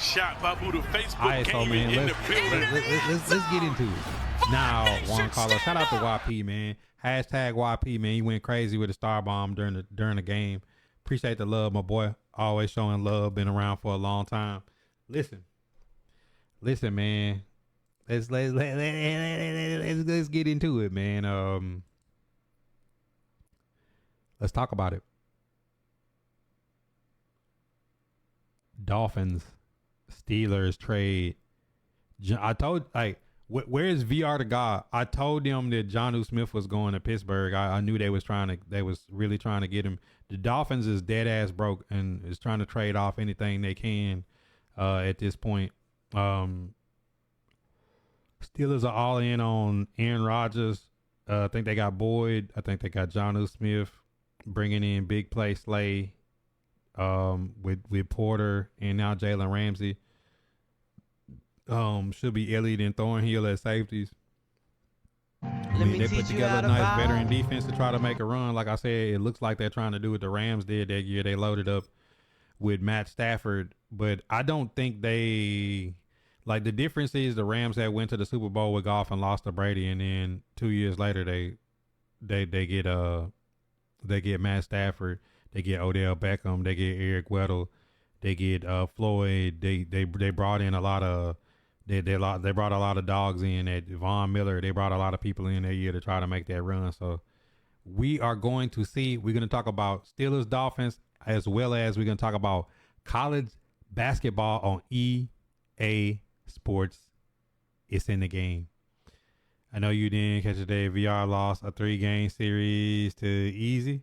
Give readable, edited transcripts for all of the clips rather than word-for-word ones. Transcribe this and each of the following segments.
Shot by Buddha Facebook All right, so gaming man, in the building. let's get into it. Now, Juan Carlos, shout out to YP, man. Hashtag YP, man. He went crazy with a star bomb during the game. Appreciate the love, my boy. Always showing love. Been around for a long time. Listen, man. Let's get into it, man. Let's talk about it. Dolphins, Steelers trade. I told where's VR the God? I told them that Jonnu Smith was going to Pittsburgh. I knew they was really trying to get him. The Dolphins is dead ass broke and is trying to trade off anything they can at this point. Steelers are all in on Aaron Rodgers. I think they got Boyd. I think they got Jonnu Smith, bringing in big play Slay with Porter and now Jalen Ramsey. Should be Elliott and Thornhill as safeties. They put together a nice veteran defense to try to make a run. Like I said, it looks like they're trying to do what the Rams did that year. They loaded up with Matt Stafford, but I don't think the difference is the Rams that went to the Super Bowl with Goff and lost to Brady, and then 2 years later they get Matt Stafford, they get Odell Beckham, they get Eric Weddle, they get Floyd. They brought in a lot of they brought a lot of dogs in. At Von Miller, they brought a lot of people in that year to try to make that run. So we are going to see. We're going to talk about Steelers, Dolphins, as well as we're going to talk about college basketball on EA Sports. It's in the game. I know you didn't catch it today. VR lost a 3-game series to Easy.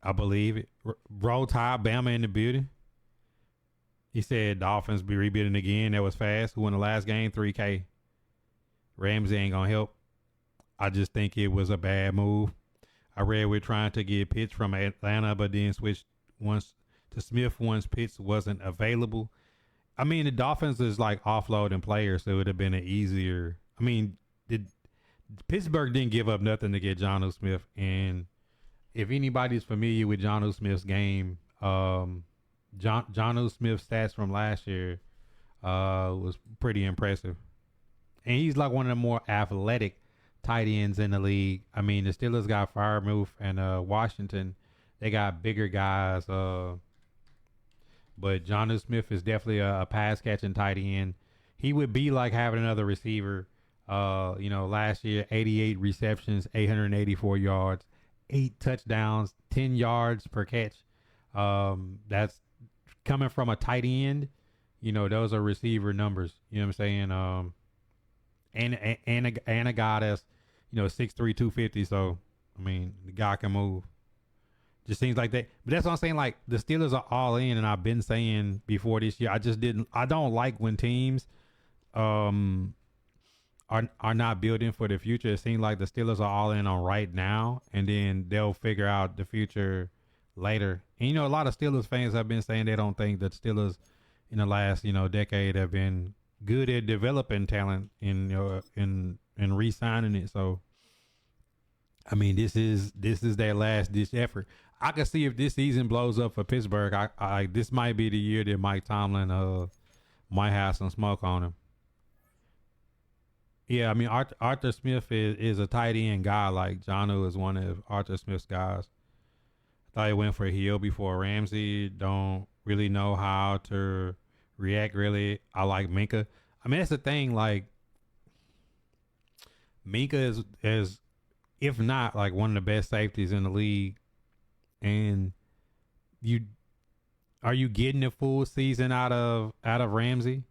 I believe it. Roll Tide, Bama in the building. He said Dolphins be rebuilding again. That was fast. Who won the last game? 3K. Ramsey ain't going to help. I just think it was a bad move. I read we're trying to get Pitts from Atlanta, but then switched once to Smith once Pitts wasn't available. I mean, the Dolphins is like offloading players, so it would have been an easier. I mean, Pittsburgh didn't give up nothing to get Jonnu Smith, and if anybody's familiar with Jonnu Smith's game, Jonnu Smith's stats from last year was pretty impressive. And he's like one of the more athletic tight ends in the league. I mean, the Steelers got Freiermuth and Washington. They got bigger guys. But Jonnu Smith is definitely a pass-catching tight end. He would be like having another receiver. Last year, 88 receptions, 884 yards. 8 touchdowns, 10 yards per catch. That's coming from a tight end. Those are receiver numbers. You know what I'm saying? And a guy that's 6'3", 250. So I mean, the guy can move. Just seems like that. But that's what I'm saying. Like the Steelers are all in, and I've been saying before this year. I don't like when teams are not building for the future. It seems like the Steelers are all in on right now, and then they'll figure out the future later. And a lot of Steelers fans have been saying they don't think that Steelers in the last decade have been good at developing talent in re-signing it. So I mean, this is their last ditch effort. I can see if this season blows up for Pittsburgh, I this might be the year that Mike Tomlin might have some smoke on him. Yeah, I mean, Arthur Smith is a tight end guy. Like, Jonnu is one of Arthur Smith's guys. I thought he went for Hill before Ramsey. Don't really know how to react, really. I like Minka. I mean, that's the thing. Like, Minka is if not, like, one of the best safeties in the league. And are you getting a full season out of Ramsey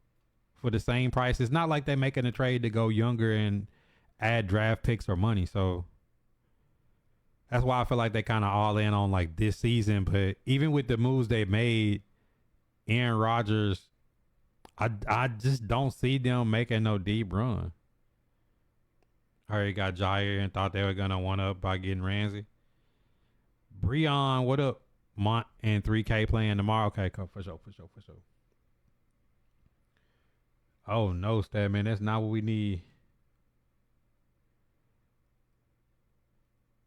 for the same price? It's not like they're making a trade to go younger and add draft picks or money. So that's why I feel like they kind of all in on like this season. But even with the moves they made, Aaron Rodgers, I just don't see them making no deep run. I already got Jair and thought they were gonna one up by getting Ramsey. Breon, what up? Mont and 3K playing tomorrow. Okay, for sure. Oh no, Stat man, that's not what we need.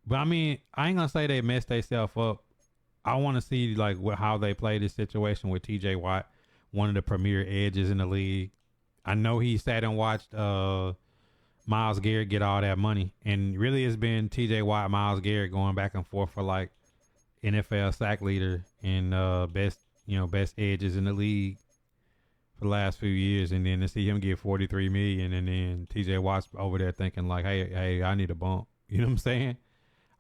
But I mean, I ain't gonna say they messed themselves up. I want to see like how they play this situation with TJ Watt. one of the premier edges in the league. I know he sat and watched Myles Garrett get all that money, and really it's been T.J. Watt, Myles Garrett going back and forth for like NFL sack leader and best edges in the league for the last few years, and then to see him get $43 million, and then T.J. Watt's over there thinking like, hey, I need a bump. You know what I'm saying?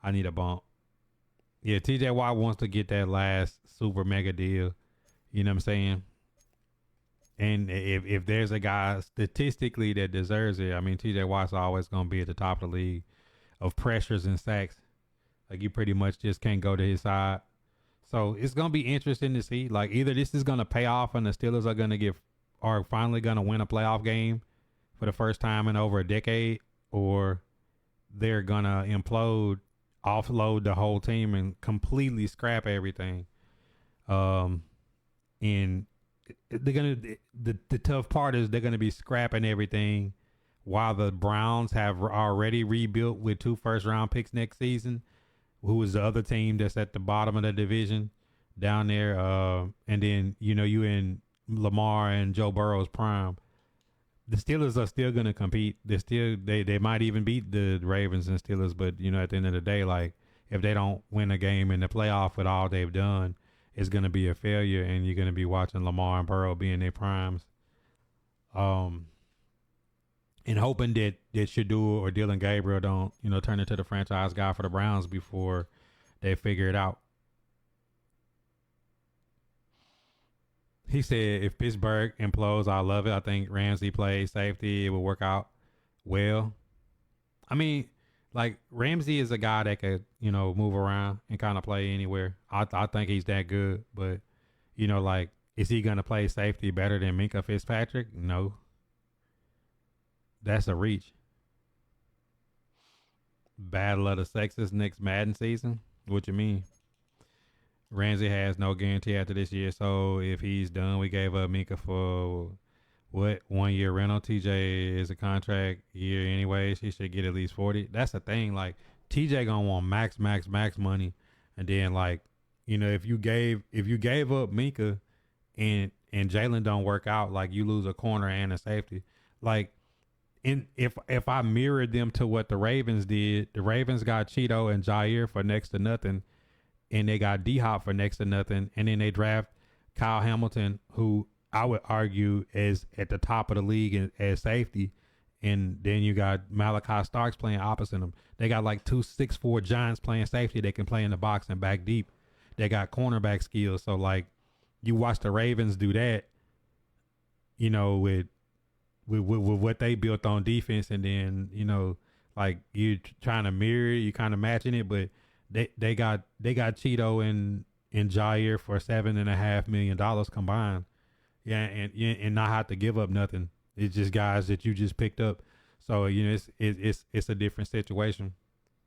I need a bump. Yeah, T.J. Watt wants to get that last super mega deal. You know what I'm saying? And if there's a guy statistically that deserves it, I mean, T.J. Watt's always going to be at the top of the league of pressures and sacks. Like, you pretty much just can't go to his side. So it's going to be interesting to see. Like, either this is going to pay off and the Steelers are finally going to win a playoff game for the first time in over a decade, or they're going to implode, offload the whole team and completely scrap everything. And they're gonna the tough part is they're gonna be scrapping everything while the Browns have already rebuilt with 2 first-round picks next season, who is the other team that's at the bottom of the division down there. And then you in Lamar and Joe Burrow's prime. The Steelers are still gonna compete. They might even beat the Ravens and Steelers, but at the end of the day, like, if they don't win a game in the playoff with all they've done, it's going to be a failure, and you're going to be watching Lamar and Burrow be in their primes. And hoping that Shador or Dylan Gabriel don't, turn into the franchise guy for the Browns before they figure it out. He said, if Pittsburgh implodes, I love it. I think Ramsey plays safety. It will work out well. I mean, like, Ramsey is a guy that could, move around and kind of play anywhere. I think he's that good. But, like, is he going to play safety better than Minkah Fitzpatrick? No. That's a reach. Battle of the sexes next Madden season? What you mean? Ramsey has no guarantee after this year. So if he's done, we gave up Minkah for... what, 1 year rental? TJ is a contract year anyways. He should get at least 40. That's the thing. Like, TJ gonna want max money, and then, like, if you gave up Minkah and Jalen don't work out, like, you lose a corner and a safety. Like, if I mirrored them to what the Ravens did, the Ravens got Cheeto and Jair for next to nothing, and they got D-Hop for next to nothing, and then they draft Kyle Hamilton, who I would argue is at the top of the league as safety. And then you got Malachi Starks playing opposite them. They got like 2 6'4" giants playing safety. They can play in the box and back deep. They got cornerback skills. So, like, you watch the Ravens do that, with what they built on defense, and then, like, you trying to mirror it, you kind of matching it, but they got Cheeto and Jair for $7.5 million combined. Yeah, and not have to give up nothing. It's just guys that you just picked up. So, it's a different situation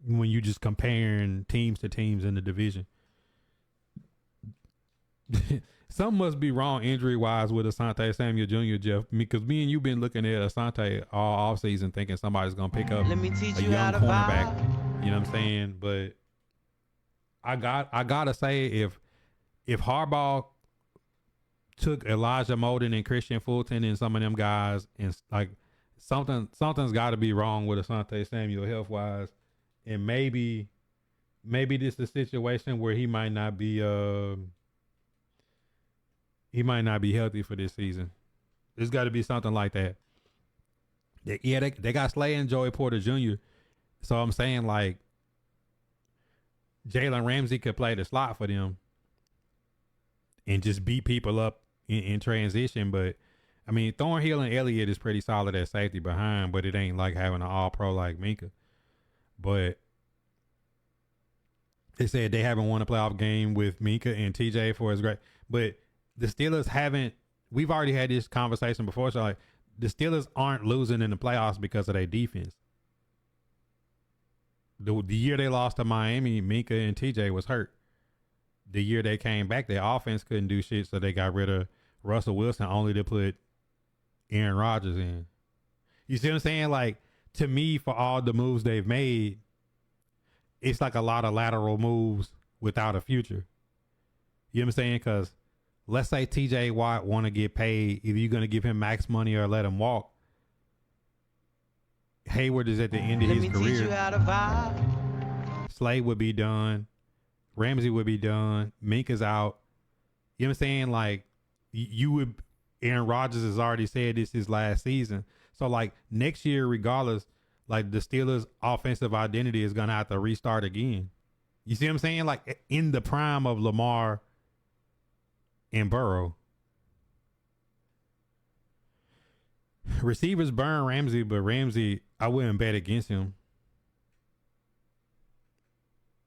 when you just comparing teams to teams in the division. Something must be wrong injury-wise with Asante Samuel Jr., Jeff, because me and you been looking at Asante all offseason thinking somebody's going to pick up a young cornerback. You know what I'm saying? But I gotta say, if Harbaugh took Elijah Molden and Christian Fulton and some of them guys, and, like, something's got to be wrong with Asante Samuel health wise, and maybe this is a situation where he might not be healthy for this season. There's got to be something like that. They got Slay and Joey Porter Jr. So I'm saying, like, Jalen Ramsey could play the slot for them and just beat people up in transition. But, I mean, Thornhill and Elliott is pretty solid at safety behind, but it ain't like having an all-pro like Minkah. But they said they haven't won a playoff game with Minkah and TJ for his great. But the Steelers haven't. We've already had this conversation before. So, like, the Steelers aren't losing in the playoffs because of their defense. The year they lost to Miami, Minkah and TJ was hurt. The year they came back, their offense couldn't do shit, so they got rid of Russell Wilson only to put Aaron Rodgers in. You see what I'm saying? Like, to me, for all the moves they've made, it's like a lot of lateral moves without a future. You know what I'm saying? Because let's say TJ Watt want to get paid. If you're going to give him max money or let him walk, Hayward is at the end of his career. Teach you how to vibe. Slade would be done. Ramsey would be done. Mink is out. You know what I'm saying? Like, you would. Aaron Rodgers has already said this is his last season. So, like, next year, regardless, like, the Steelers' offensive identity is going to have to restart again. You see what I'm saying? Like, in the prime of Lamar and Burrow. Receivers burn Ramsey, but Ramsey, I wouldn't bet against him.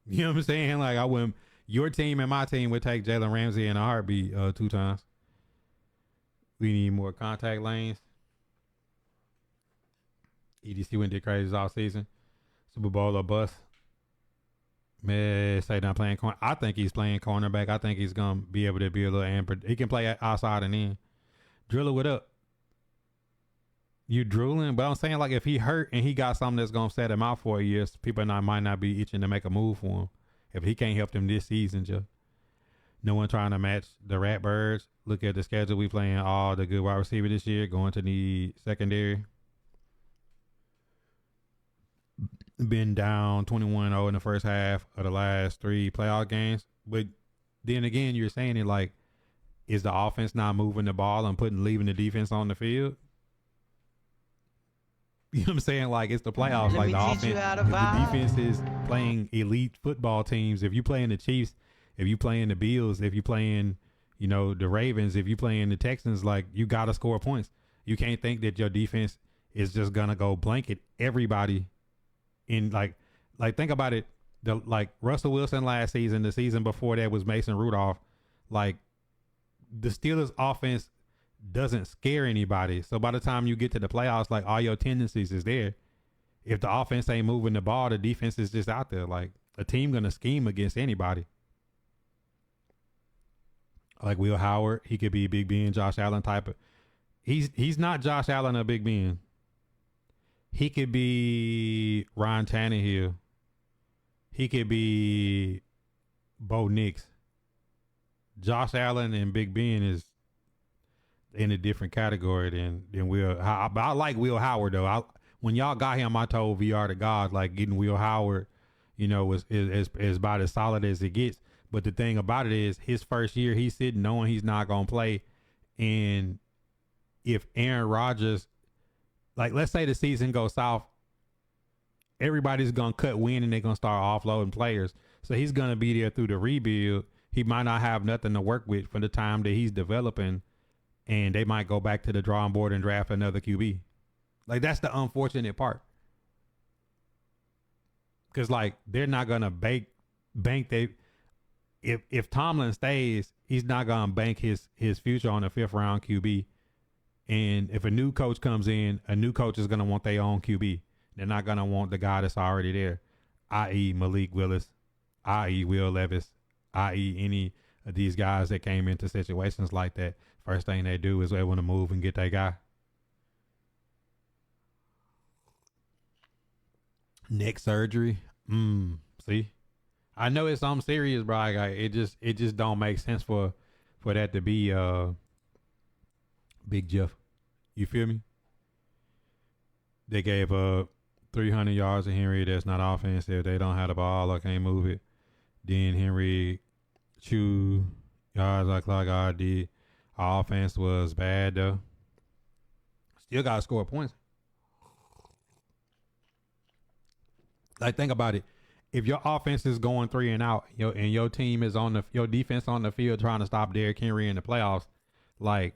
You know what I'm saying? Like, I wouldn't. Your team and my team would take Jalen Ramsey in a heartbeat 2 times. We need more contact lanes. EDC went did crazy all season. Super Bowl or bust. Man, say not playing corner. I think he's playing cornerback. I think he's gonna be able to be a little he can play outside and in. Driller, what up? You drooling? But I'm saying, like, if he hurt and he got something that's gonna set him out for a year, people might not be itching to make a move for him. If he can't help them this season, just no one trying to match the Ratbirds. Look at the schedule. We playing all the good wide receiver this year. Going to need secondary. Been down 21-0 in the first half of the last 3 playoff games. But then again, you're saying it like, is the offense not moving the ball and leaving the defense on the field? You know what I'm saying? Like, it's the playoffs. Like, the offense, the defense is playing elite football teams. If you playing the Chiefs, if you playing the Bills, if you playing, the Ravens, if you playing the Texans, like, you got to score points. You can't think that your defense is just going to go blanket everybody in, like think about it. Like Russell Wilson last season, the season before that was Mason Rudolph. Like, the Steelers offense doesn't scare anybody. So by the time you get to the playoffs, like, all your tendencies is there. If the offense ain't moving the ball, the defense is just out there. Like, a team going to scheme against anybody. Like Will Howard, he could be Big Ben, Josh Allen type of. He's not Josh Allen or Big Ben. He could be Ryan Tannehill. He could be Bo Nix. Josh Allen and Big Ben is in a different category than Will. But I like Will Howard though. When y'all got him, I told VR to God, like, getting Will Howard, is about as solid as it gets. But the thing about it is, his first year, he's sitting knowing he's not gonna play, and if Aaron Rodgers, like, let's say the season goes south, everybody's gonna cut wind and they're gonna start offloading players. So he's gonna be there through the rebuild. He might not have nothing to work with for the time that he's developing, and they might go back to the drawing board and draft another QB. Like, that's the unfortunate part. Because, like, they're not gonna bank they. If Tomlin stays, he's not gonna bank his future on a 5th round QB. And if a new coach comes in, a new coach is gonna want their own QB. They're not gonna want the guy that's already there, i.e. Malik Willis, i.e. Will Levis, i.e. any of these guys that came into situations like that. First thing they do is they want to move and get that guy. Neck surgery. See, I know it's something serious, bro. It just don't make sense for that to be Big Jeff. You feel me? They gave 300 yards to Henry. That's not offense. If they don't have the ball or can't move it, then Henry chew yards like I did. Our offense was bad though. Still got to score points. Like, think about it. If your offense is going 3 and out, and your team is your defense on the field trying to stop Derrick Henry in the playoffs, like,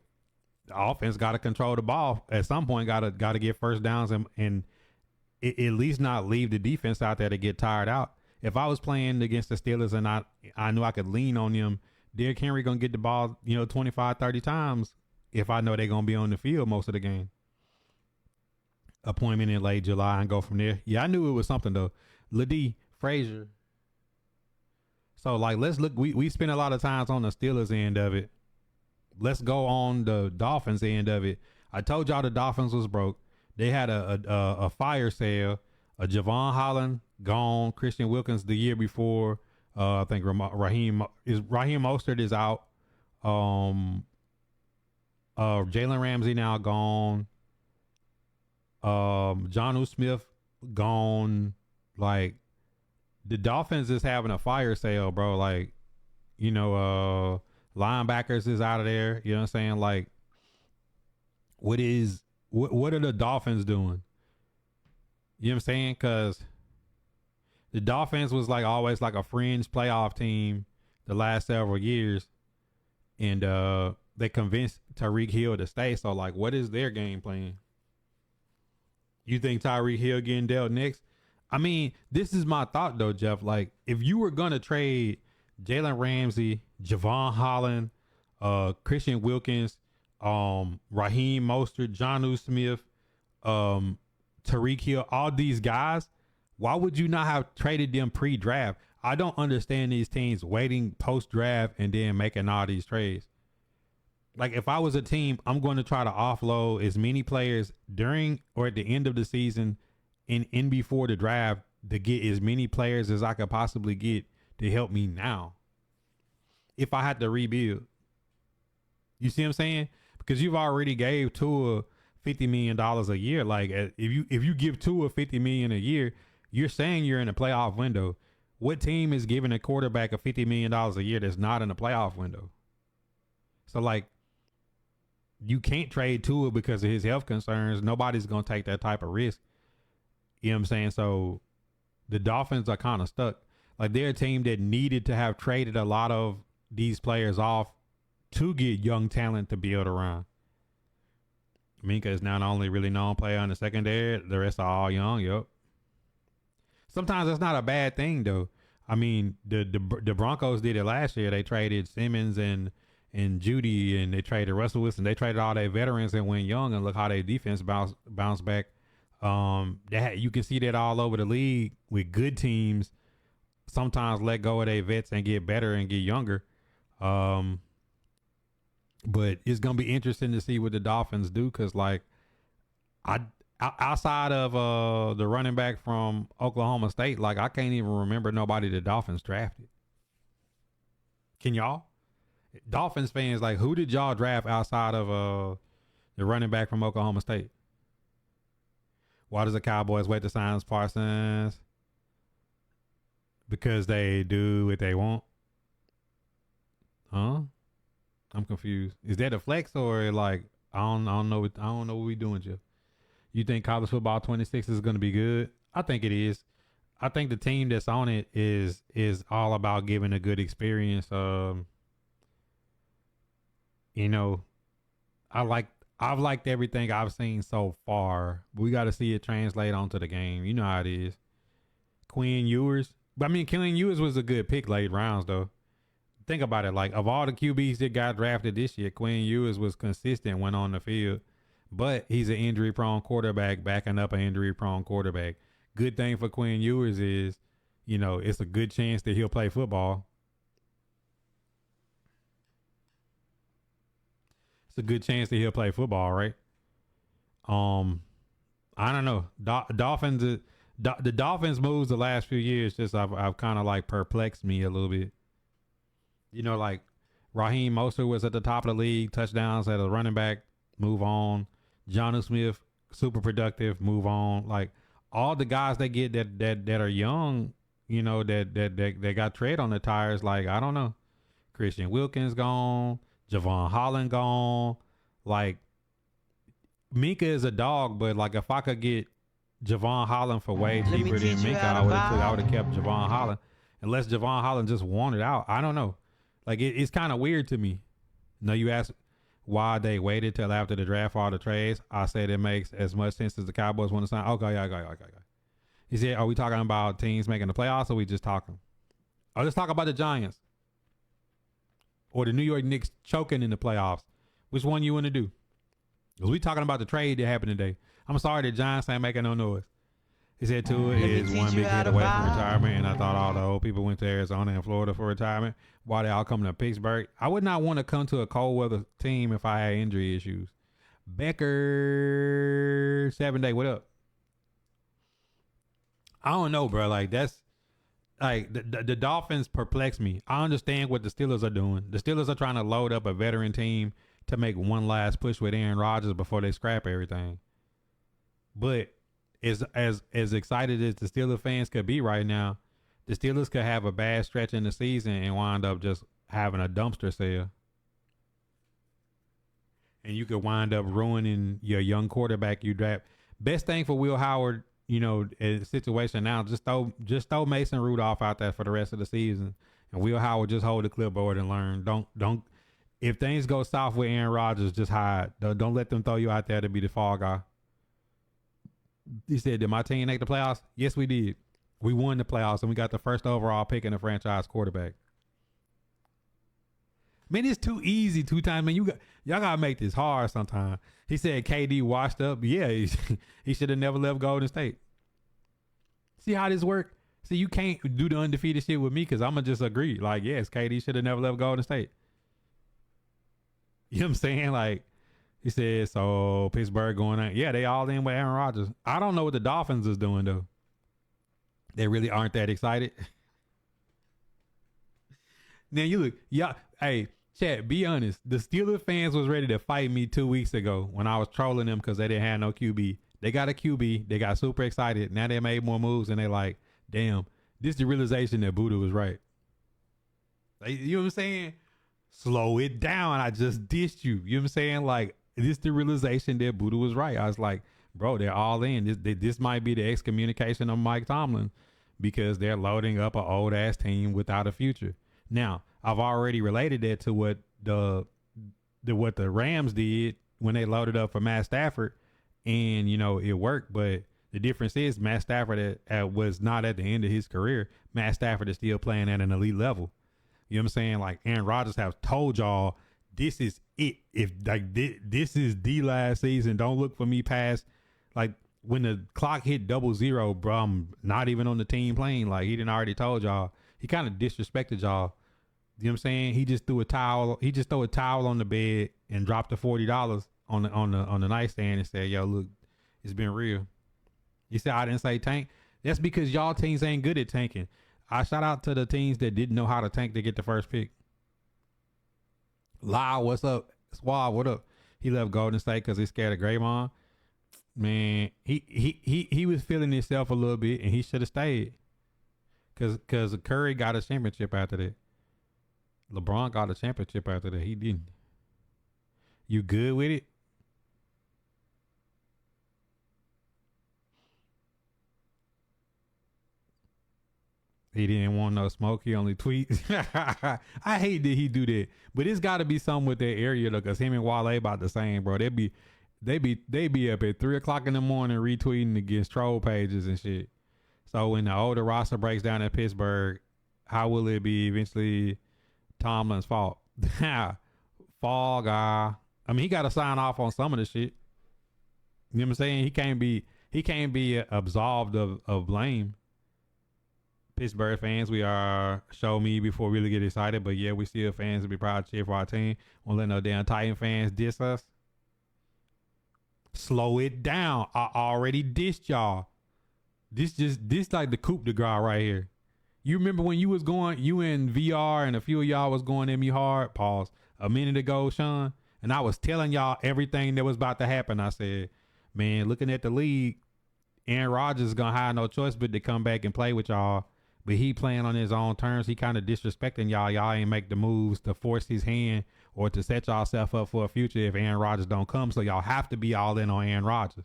the offense got to control the ball at some point. Got to get first downs and at least not leave the defense out there to get tired out. If I was playing against the Steelers and I knew I could lean on them, Derrick Henry gonna get the ball 25, 30 times if I know they're gonna be on the field most of the game. Appointment in late July and go from there. Yeah, I knew it was something though. Ladie Frazier. So, like, let's look. We spent a lot of times on the Steelers end of it. Let's go on the Dolphins end of it. I told y'all the Dolphins was broke. They had a fire sale. Javon Holland gone. Christian Wilkins the year before. I think Raheem Mostert is out. Jalen Ramsey now gone. Jonnu Smith gone. Like the Dolphins is having a fire sale, bro. Like, linebackers is out of there. You know what I'm saying? Like, what are the Dolphins doing? You know what I'm saying? Because the Dolphins was like always like a fringe playoff team the last several years, and they convinced Tyreek Hill to stay. So like, what is their game plan? You think Tyreek Hill getting dealt next? I mean, this is my thought though, Jeff. Like, if you were gonna trade Jalen Ramsey, Javon Holland, Christian Wilkins, Raheem Mostert, Jonnu Smith, Tyreek Hill, all these guys, why would you not have traded them pre-draft? I don't understand these teams waiting post-draft and then making all these trades. Like, if I was a team, I'm going to try to offload as many players during or at the end of the season and in before the draft to get as many players as I could possibly get to help me now. If I had to rebuild, you see what I'm saying? Because you've already gave Tua $50 million a year. Like, if you give Tua $50 million a year, you're saying you're in a playoff window. What team is giving a quarterback a $50 million a year that's not in a playoff window? So like, you can't trade Tua because of his health concerns. Nobody's going to take that type of risk. You know what I'm saying? So the Dolphins are kind of stuck. Like, they're a team that needed to have traded a lot of these players off to get young talent to build around. Minka is now the only really known player on the secondary. The rest are all young. Yep. Sometimes that's not a bad thing though. I mean, the Broncos did it last year. They traded Simmons and Judy, and they traded Russell Wilson. They traded all their veterans and went young, and look how their defense bounced back. You can see that all over the league with good teams. Sometimes let go of their vets and get better and get younger. But it's gonna be interesting to see what the Dolphins do, because like, outside of the running back from Oklahoma State, like, I can't even remember nobody the Dolphins drafted. Can y'all? Dolphins fans, like, who did y'all draft outside of the running back from Oklahoma State? Why does the Cowboys wait to sign Parsons? Because they do what they want. Huh? I'm confused. Is that a flex or like, I don't know. I don't know what we doing, Jeff. You think college football 26 is going to be good? I think it is. I think the team that's on it is all about giving a good experience. I've liked everything I've seen so far. We got to see it translate onto the game. You know how it is. Quinn Ewers. But I mean, Quinn Ewers was a good pick late rounds though. Think about it. Like, of all the QBs that got drafted this year, Quinn Ewers was consistent when on the field. But he's an injury-prone quarterback backing up an injury-prone quarterback. Good thing for Quinn Ewers is, it's a good chance that he'll play football. It's a good chance that he'll play football, right? I don't know. The Dolphins moves the last few years just I've kind of like perplexed me a little bit. Like Raheem Mostert was at the top of the league, touchdowns at a running back, move on. Jonnu Smith, super productive, move on. Like, all the guys they get that are young, that got tread on the tires. Like, I don't know. Christian Wilkins gone, Javon Holland gone. Like, Minka is a dog, but like, if I could get Javon Holland for way cheaper than Minka, I would have kept Javon Holland. Unless Javon Holland just wanted out. I don't know. Like, it's kind of weird to me. No, you asked why they waited till after the draft for all the trades. I said it makes as much sense as the Cowboys want to sign. Okay. He said, are we talking about teams making the playoffs, or we just talking? Oh, let's talk about the Giants. Or the New York Knicks choking in the playoffs. Which one you want to do? Because we talking about the trade that happened today. I'm sorry the Giants ain't making no noise. He said Tua is one big hit away from retirement, and I thought all the old people went to Arizona and Florida for retirement. Why they all coming to Pittsburgh? I would not want to come to a cold weather team if I had injury issues. Becker 7 Day, what up? I don't know, bro. Like, Like the Dolphins perplex me. I understand what the Steelers are doing. The Steelers are trying to load up a veteran team to make one last push with Aaron Rodgers before they scrap everything. But as excited as the Steelers fans could be right now, the Steelers could have a bad stretch in the season and wind up just having a dumpster sale. And you could wind up ruining your young quarterback you draft. Best thing for Will Howard, in the situation now, just throw Mason Rudolph out there for the rest of the season, and Will Howard just hold the clipboard and learn. Don't. If things go south with Aaron Rodgers, just hide. Don't let them throw you out there to be the fall guy. He said, "Did my team make the playoffs?" Yes, we did. We won the playoffs, and we got the first overall pick in the franchise quarterback. Man, it's too easy 2 times. Man, y'all gotta make this hard sometime. He said KD washed up. Yeah, he should have never left Golden State. See how this work? See, you can't do the undefeated shit with me because I'm gonna just agree. Like, yes, KD should have never left Golden State. You know what I'm saying? Like, he said, so Pittsburgh going on. Yeah, they all in with Aaron Rodgers. I don't know what the Dolphins is doing though. They really aren't that excited. Now you look, yeah. Hey, chat, be honest. The Steelers fans was ready to fight me 2 weeks ago when I was trolling them because they didn't have no QB. They got a QB. They got super excited. Now they made more moves and they like, damn, this is the realization that Buddha was right. Like, you know what I'm saying? Slow it down. I just dissed you. You know what I'm saying? Like, this is the realization that Buddha was right. I was like, bro, they're all in. This might be the excommunication of Mike Tomlin because they're loading up an old ass team without a future. Now, I've already related that to what the Rams did when they loaded up for Matt Stafford, and it worked. But the difference is Matt Stafford was not at the end of his career. Matt Stafford is still playing at an elite level. You know what I'm saying? Like Aaron Rodgers have told y'all, this is it. If like this is the last season, don't look for me past like when the clock hit 00, bro. I'm not even on the team playing. Like he didn't already told y'all. He kind of disrespected y'all. You know what I'm saying? He just threw a towel. He just threw a towel on the bed and dropped the $40 on the nightstand and said, "Yo, look, it's been real." He said, "I didn't say tank." That's because y'all teams ain't good at tanking. I shout out to the teams that didn't know how to tank to get the first pick. Lyle, what's up? Swab, what up? He left Golden State because he's scared of Draymond. Man, he was feeling himself a little bit and he should have stayed. Cause Curry got a championship after that. LeBron got a championship after that. He didn't. You good with it? He didn't want no smoke. He only tweets. I hate that he do that. But it's got to be something with that area though, cause him and Wale about the same, bro. They be up at 3 o'clock in the morning retweeting against troll pages and shit. So when the older roster breaks down at Pittsburgh, how will it be eventually Tomlin's fault? Fall guy. I mean, he got to sign off on some of the shit. You know what I'm saying? He can't be absolved of blame. Pittsburgh fans, we are show me before we really get excited, but yeah, we still fans to be proud to cheer for our team. Won't let no damn Titan fans diss us. Slow it down. I already dissed y'all. This like the coup de grace right here. You remember when you in VR and a few of y'all was going at me hard, pause, a minute ago, Sean, and I was telling y'all everything that was about to happen. I said, man, looking at the league, Aaron Rodgers is going to have no choice but to come back and play with y'all, but he playing on his own terms. He kind of disrespecting y'all. Y'all ain't make the moves to force his hand or to set yourself up for a future if Aaron Rodgers don't come, so y'all have to be all in on Aaron Rodgers.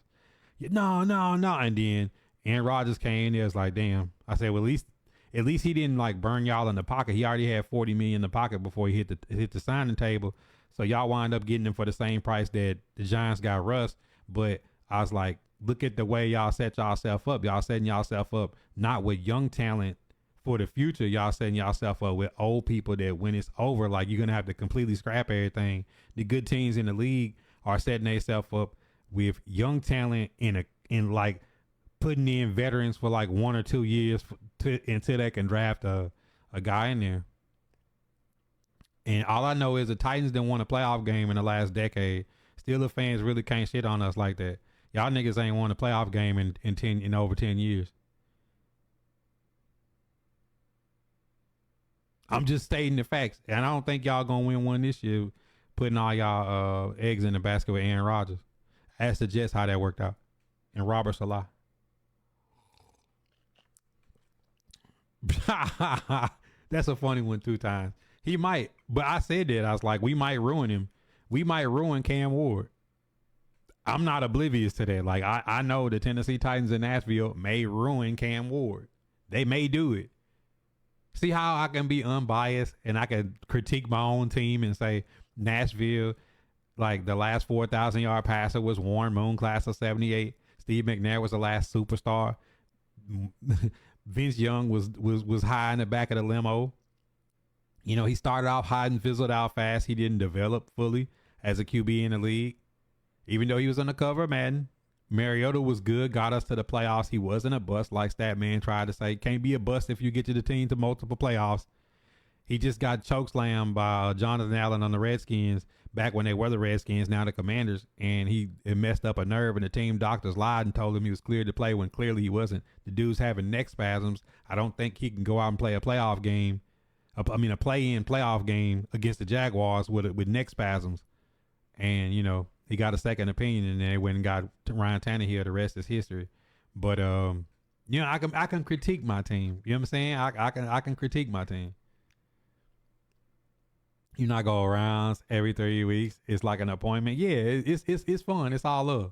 No. And then Aaron Rodgers came in there, was like, damn. I said, well, at least he didn't like burn y'all in the pocket. He already had $40 million in the pocket before he hit the signing table. So y'all wind up getting him for the same price that the Giants got Russ. But I was like, look at the way y'all set yourself up. Y'all setting yourself up not with young talent for the future. Y'all setting yourself up with old people that when it's over, like you're gonna have to completely scrap everything. The good teams in the league are setting themselves up with young talent in like putting in veterans for like 1 or 2 years until they can draft a guy in there. And all I know is the Titans didn't won a playoff game in the last decade. Steelers fans really can't shit on us like that. Y'all niggas ain't won a playoff game in over 10 years. I'm just stating the facts, and I don't think y'all gonna win one this year. Putting all y'all eggs in the basket with Aaron Rodgers. Ask the Jets how that worked out, and Robert Salah. That's a funny one 2 times. He might, but I said that. I was like, we might ruin him. We might ruin Cam Ward. I'm not oblivious to that. Like, I know the Tennessee Titans in Nashville may ruin Cam Ward. They may do it. See how I can be unbiased and I can critique my own team and say Nashville, like the last 4,000-yard passer was Warren Moon, class of 78. Steve McNair was the last superstar. Vince Young was high in the back of the limo. You know, he started off hot and fizzled out fast. He didn't develop fully as a QB in the league. Even though he was on the cover of Madden, Mariota was good, got us to the playoffs. He wasn't a bust like Statman tried to say. Can't be a bust if you get to the team to multiple playoffs. He just got chokeslammed by Jonathan Allen on the Redskins back when they were the Redskins, now the Commanders, and it messed up a nerve, and the team doctors lied and told him he was cleared to play when clearly he wasn't. The dude's having neck spasms. I don't think he can go out and play a playoff game. A play-in playoff game against the Jaguars with neck spasms. And, you know, he got a second opinion, and then they went and got Ryan Tannehill. The rest is history. But, you know, I can critique my team. You know what I'm saying? I can critique my team. You not go around every 3 weeks. It's like an appointment. Yeah, it's fun. It's all love.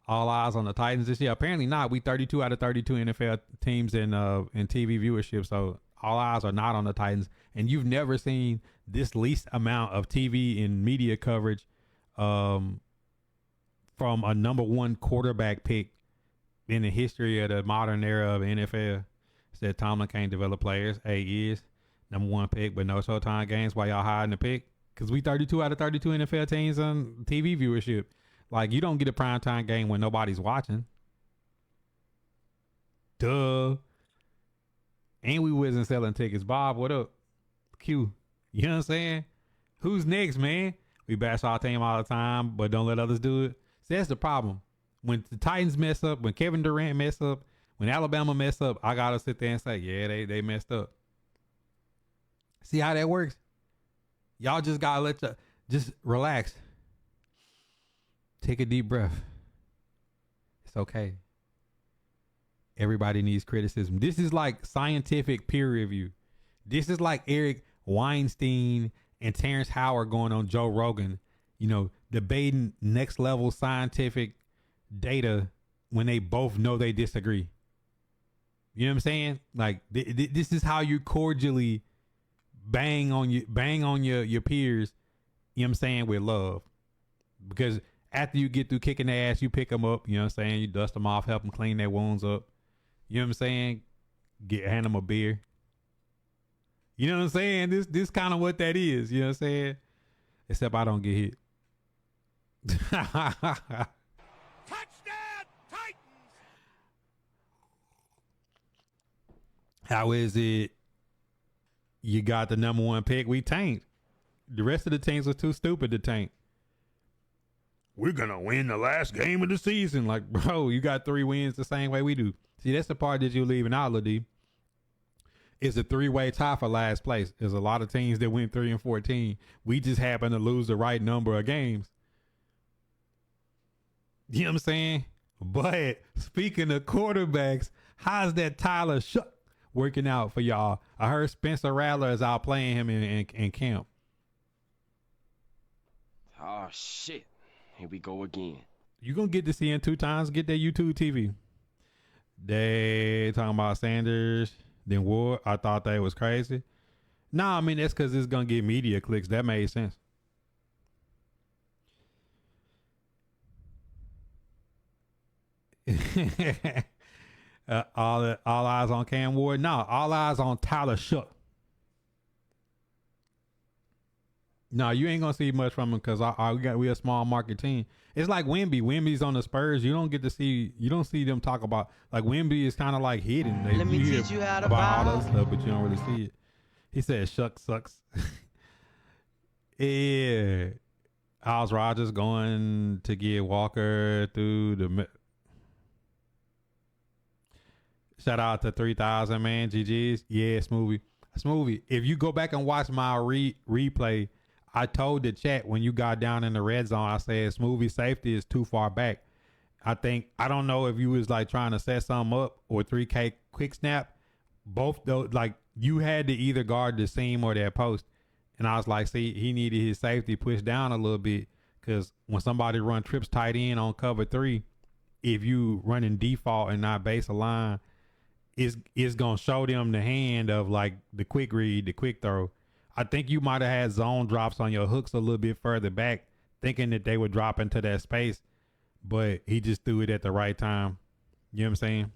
All eyes on the Titans this year. Apparently not. We 32 out of 32 NFL teams in TV viewership. So all eyes are not on the Titans. And you've never seen this least amount of TV and media coverage from a number 1 quarterback pick in the history of the modern era of the NFL. Said Tomlin can't develop players. He is number 1 pick, but no Showtime games. Why y'all hiding the pick? Because we 32 out of 32 NFL teams on TV viewership. Like, you don't get a primetime game when nobody's watching. Duh. And we wasn't selling tickets. Bob, what up? Q. You know what I'm saying? Who's next, man? We bash our team all the time, but don't let others do it. See, that's the problem. When the Titans mess up, when Kevin Durant mess up, when Alabama mess up, I got to sit there and say, yeah, they messed up. See how that works? Y'all just got to just relax. Take a deep breath. It's okay. Everybody needs criticism. This is like scientific peer review. This is like Eric Weinstein and Terrence Howard going on Joe Rogan, you know, debating next level scientific data when they both know they disagree. You know what I'm saying? Like this is how you cordially bang on your peers, you know what I'm saying, with love. Because after you get through kicking their ass, you pick them up, you know what I'm saying? You dust them off, help them clean their wounds up. You know what I'm saying? Hand them a beer. You know what I'm saying? This kind of what that is, you know what I'm saying? Except I don't get hit. Touchdown, Titans! How is it? You got the number 1 pick. We tanked. The rest of the teams were too stupid to tank. We're going to win the last game of the season. Like, bro, you got 3 wins the same way we do. See, that's the part that you're leaving out, Lady. It's a 3-way tie for last place. There's a lot of teams that went 3-14. We just happen to lose the right number of games. You know what I'm saying? But speaking of quarterbacks, how's that Tyler Shuck working out for y'all? I heard Spencer Rattler is out playing him in camp. Oh, shit. Here we go again. You're going to get to see him 2 times. Get that YouTube TV. They talking about Sanders, then Ward. I thought that was crazy. Nah, I mean, that's because it's going to get media clicks. That made sense. All eyes on Cam Ward. No, all eyes on Tyler Shuck. No, you ain't gonna see much from him because we a small market team. It's like Wemby. Wemby's on the Spurs. You don't get to see. You don't see them talk about, like, Wemby is kind of like hidden. Let me teach you how to about all that stuff, but you don't really see it. He said, "Shuck sucks." Yeah, how's Rodgers going to get Walker through the? Shout out to 3,000, man. GG's. Yeah, Smoothie. Smoothie. If you go back and watch my replay, I told the chat when you got down in the red zone, I said Smoothie safety is too far back. I don't know if you was like trying to set something up or 3K quick snap. Both those, like you had to either guard the seam or that post. And I was like, see, he needed his safety pushed down a little bit because when somebody run trips tight end on cover 3, if you running default and not base a line, it's gonna show them the hand of like the quick read, the quick throw. I think you might have had zone drops on your hooks a little bit further back, thinking that they would drop into that space, but he just threw it at the right time. You know what I'm saying?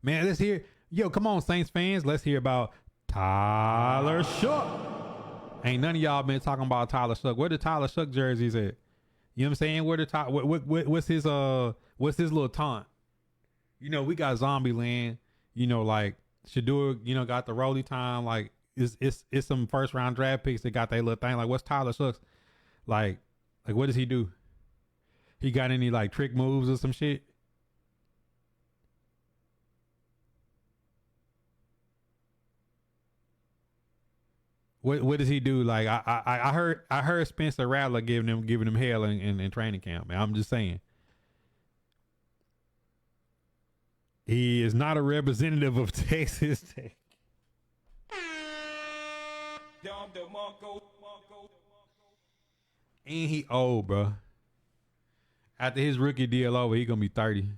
Man, let's hear. Yo, come on, Saints fans. Let's hear about Tyler Shook. Ain't none of y'all been talking about Tyler Shook. Where the Tyler Shook jerseys at? You know what I'm saying? Where the what's his little taunt? You know, we got Zombieland. You know, like Shadur, you know, got the rolly time. Like it's some first round draft picks that got that little thing. Like, what's Tyler Shook's? Like what does he do? He got any like trick moves or some shit? What does he do? Like I heard Spencer Rattler giving him hell in training camp, man. I'm just saying. He is not a representative of Texas Tech. And he old, bro. After his rookie deal over, he gonna be 30.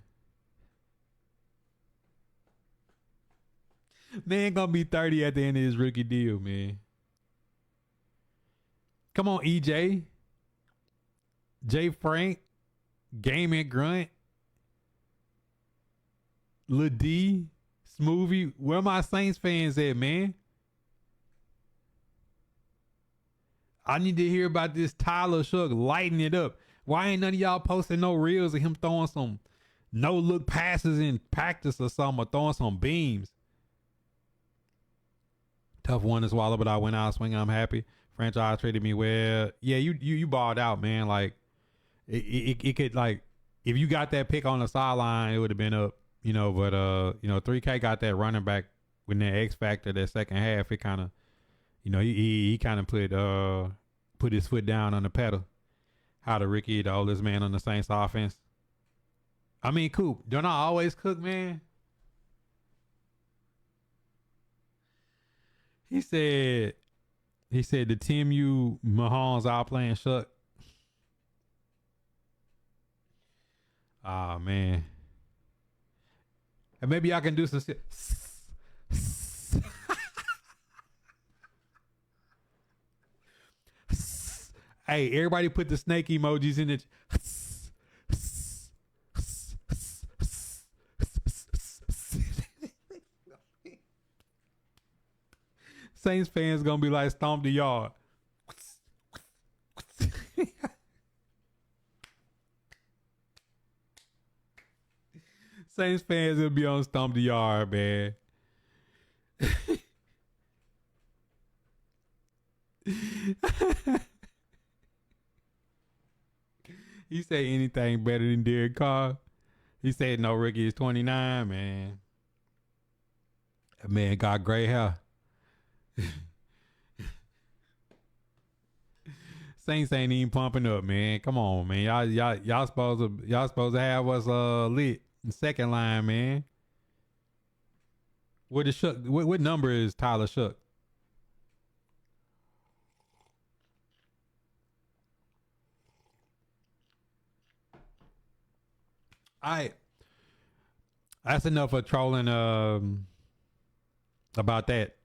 Man gonna be 30 at the end of his rookie deal, man. Come on, EJ. Jay Frank. Gaming Grunt. Lil D. Smoothie. Where my Saints fans at, man? I need to hear about this Tyler Shook lighting it up. Why ain't none of y'all posting no reels of him throwing some no-look passes in practice or something, or throwing some beams? Tough one to swallow, but I went out swinging. I'm happy. Franchise treated me well. Yeah, you balled out, man. Like it could, like, if you got that pick on the sideline, it would have been up, you know. But 3K got that running back with that X factor that second half. It kind of, you know, he kind of put his foot down on the pedal. How to Ricky, the oldest man on the Saints offense. I mean, Coop, don't I always cook, man? He said the Tim U Mahomes out playing Shuck. Oh man. And maybe I can do some shit. Hey, everybody put the snake emojis in it. Saints fans gonna be like, stomp the yard. Saints fans will be on stomp the yard, man. He said anything better than Derek Carr. He said no rookie is 29, man. That man got gray hair. Saints ain't even pumping up, man. Come on, man. Y'all supposed to have us lit in second line, man. What number is Tyler Shook? That's enough of trolling about that.